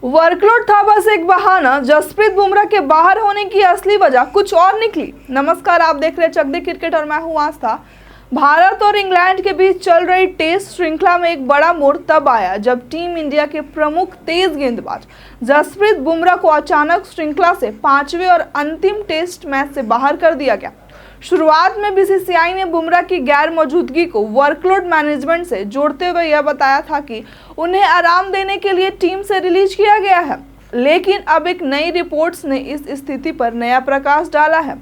Workload था बस एक बहाना, जसप्रीत बुमराह के बाहर होने की असली वजह कुछ और निकली। नमस्कार, आप देख रहे हैं चक दे क्रिकेट और मैं हूं आस्था। भारत और इंग्लैंड के बीच चल रही टेस्ट श्रृंखला में एक बड़ा मोड़ तब आया जब टीम इंडिया के प्रमुख तेज गेंदबाज जसप्रीत बुमराह को अचानक श्रृंखला से 5वें और अंतिम टेस्ट मैच से बाहर कर दिया गया। शुरुआत में बीसीसीआई ने बुमराह की गैर मौजूदगी को वर्कलोड मैनेजमेंट से जोड़ते हुए यह बताया था कि उन्हें आराम देने के लिए टीम से रिलीज किया गया है, लेकिन अब एक नई रिपोर्ट्स ने इस स्थिति पर नया प्रकाश डाला है,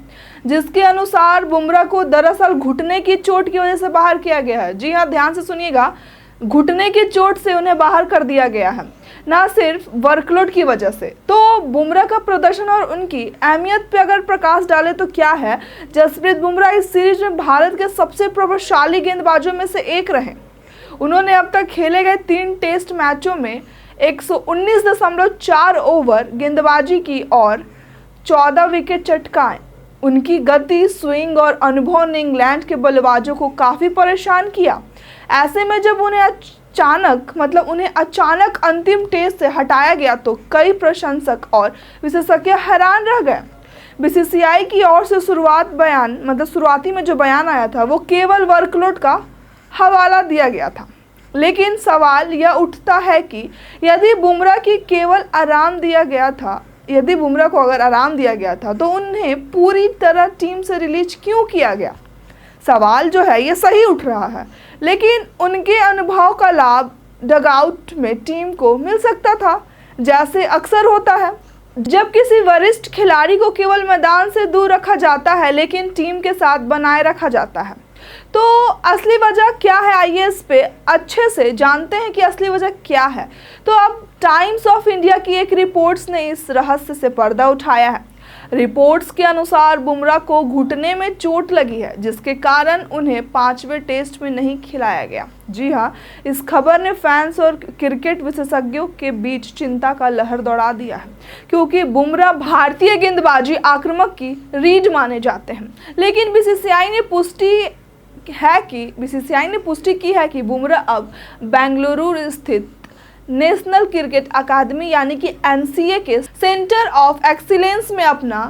जिसके अनुसार बुमराह को दरअसल घुटने की चोट की वजह से बाहर किया गया है। जी हां, ध्यान से सुनिएगा, घुटने की चोट से उन्हें बाहर कर दिया गया है, ना सिर्फ वर्कलोड की वजह से। तो बुमराह का प्रदर्शन और उनकी अहमियत पे अगर प्रकाश डाले तो क्या है, जसप्रीत बुमराह इस सीरीज में भारत के सबसे प्रभावशाली गेंदबाजों में से एक रहे। उन्होंने अब तक खेले गए 3 टेस्ट मैचों में 119.4 ओवर गेंदबाजी की और 14 विकेट चटकाए। उनकी गति, स्विंग और अनुभव ने इंग्लैंड के बल्लेबाजों को काफ़ी परेशान किया। ऐसे में जब उन्हें अचानक अंतिम टेस्ट से हटाया गया तो कई प्रशंसक और विशेषज्ञ हैरान रह गए। बीसीसीआई की ओर से शुरुआती में जो बयान आया था वो केवल वर्कलोड का हवाला दिया गया था, लेकिन सवाल यह उठता है कि यदि बुमराह को अगर आराम दिया गया था तो उन्हें पूरी तरह टीम से रिलीज क्यों किया गया। सवाल जो है ये सही उठ रहा है, लेकिन उनके अनुभव का लाभ डगआउट में टीम को मिल सकता था, जैसे अक्सर होता है जब किसी वरिष्ठ खिलाड़ी को केवल मैदान से दूर रखा जाता है लेकिन टीम के साथ बनाए रखा जाता है। तो असली वजह क्या है, आइए इस पे अच्छे से जानते हैं कि असली वजह क्या है। तो अब टाइम्स ऑफ इंडिया की एक रिपोर्ट्स ने इस रहस्य से पर्दा उठाया है। रिपोर्ट्स के अनुसार बुमराह को घुटने में चोट लगी है, जिसके कारण उन्हें 5वें टेस्ट में नहीं खिलाया गया। जी हां, इस खबर ने फैंस और क्रिकेट विशेषज्ञों के बीच चिंता का लहर दौड़ा दिया है, क्योंकि बुमराह भारतीय गेंदबाजी आक्रामक की रीढ़ माने जाते हैं। लेकिन बीसीसीआई ने पुष्टि की है कि बुमराह अब बेंगलुरु स्थित नेशनल क्रिकेट अकादमी यानी कि एनसीए के सेंटर ऑफ एक्सीलेंस में अपना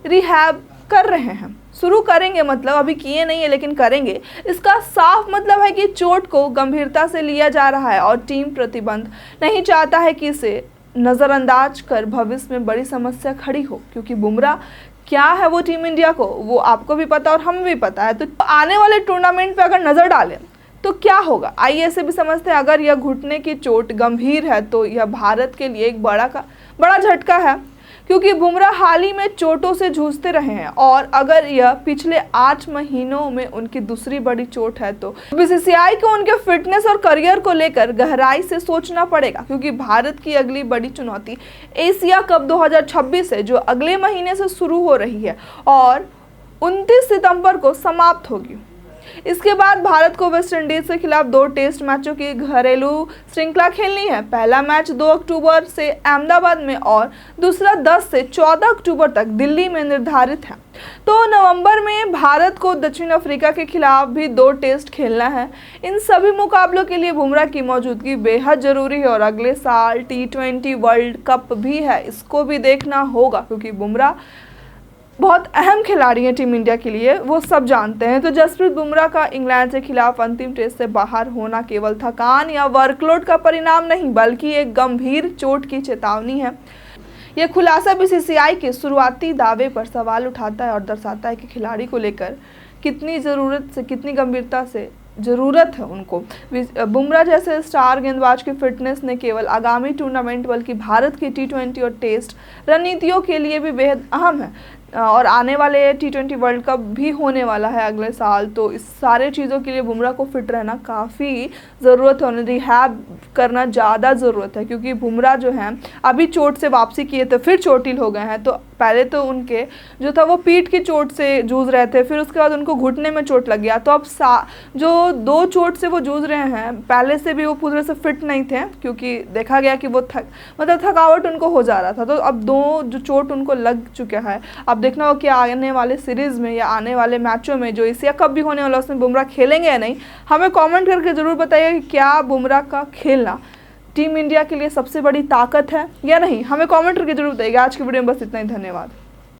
रिहैब कर रहे हैं। शुरू करेंगे, मतलब अभी किए नहीं है लेकिन करेंगे। इसका साफ मतलब है कि चोट को गंभीरता से लिया जा रहा है और टीम प्रतिबंध नहीं चाहता है कि इसे नज़रअंदाज कर भविष्य में बड़ी समस्या खड़ी हो, क्योंकि बुमराह क्या है वो टीम इंडिया को वो आपको भी पता और हमें भी पता है। तो आने वाले टूर्नामेंट पे अगर नज़र डालें तो क्या होगा, आइए ऐसे भी समझते हैं। अगर यह घुटने की चोट गंभीर है तो यह भारत के लिए एक बड़ा झटका है, क्योंकि बुमराह हाल ही में चोटों से जूझते रहे हैं और अगर यह पिछले 8 महीनों में उनकी दूसरी बड़ी चोट है तो बीसीसीआई को उनके फिटनेस और करियर को लेकर गहराई से सोचना पड़ेगा, क्योंकि भारत की अगली बड़ी चुनौती एशिया कप 2026 है, जो अगले महीने से शुरू हो रही है और 29 सितंबर को समाप्त होगी। इसके बाद भारत को वेस्टइंडीज के खिलाफ 2 टेस्ट मैचों की घरेलू श्रृंखला खेलनी है। पहला मैच 2 अक्टूबर से अहमदाबाद में और दूसरा 10 से 14 अक्टूबर तक दिल्ली में निर्धारित है। तो नवंबर में भारत को दक्षिण अफ्रीका के खिलाफ भी 2 टेस्ट खेलना है। इन सभी मुकाबलों के लिए बुमराह की मौजूदगी बेहद जरूरी है और अगले साल T20 वर्ल्ड कप भी है, इसको भी देखना होगा, क्योंकि बुमराह बहुत अहम खिलाड़ी हैं टीम इंडिया के लिए, वो सब जानते हैं। तो जसप्रीत बुमराह का इंग्लैंड के खिलाफ अंतिम टेस्ट से बाहर होना केवल थकान या वर्कलोड का परिणाम नहीं, बल्कि एक गंभीर चोट की चेतावनी है। यह खुलासा बीसीसीआई के शुरुआती दावे पर सवाल उठाता है और दर्शाता है कि खिलाड़ी को लेकर कितनी गंभीरता से ज़रूरत है उनको। बुमराह जैसे स्टार गेंदबाज की फिटनेस ने केवल आगामी टूर्नामेंट बल्कि भारत की T20 और टेस्ट रणनीतियों के लिए भी बेहद अहम है और आने वाले T20 वर्ल्ड कप भी होने वाला है अगले साल। तो इस सारे चीज़ों के लिए बुमराह को फिट रहना काफ़ी ज़रूरत है, उन्हें रिहैब करना ज़्यादा ज़रूरत है, क्योंकि बुमराह जो हैं अभी चोट से वापसी किए तो फिर चोटिल हो गए हैं। तो पहले तो उनके जो था वो पीठ की चोट से जूझ रहे थे, फिर उसके बाद उनको घुटने में चोट लग गया। तो अब जो 2 चोट से वो जूझ रहे हैं, पहले से भी वो पूरी तरह से फिट नहीं थे, क्योंकि देखा गया कि वो थकावट उनको हो जा रहा था। तो अब 2 जो चोट उनको लग चुका है, अब देखना हो कि आने वाले सीरीज़ में या आने वाले मैचों में जो एशिया कप भी होने वाला उसमें बुमराह खेलेंगे या नहीं। हमें कमेंट करके ज़रूर बताइए कि क्या बुमराह का खेलना टीम इंडिया के लिए सबसे बड़ी ताकत है या नहीं, हमें कमेंट करके जरूर बताइएगा। आज की वीडियो में बस इतना ही, धन्यवाद।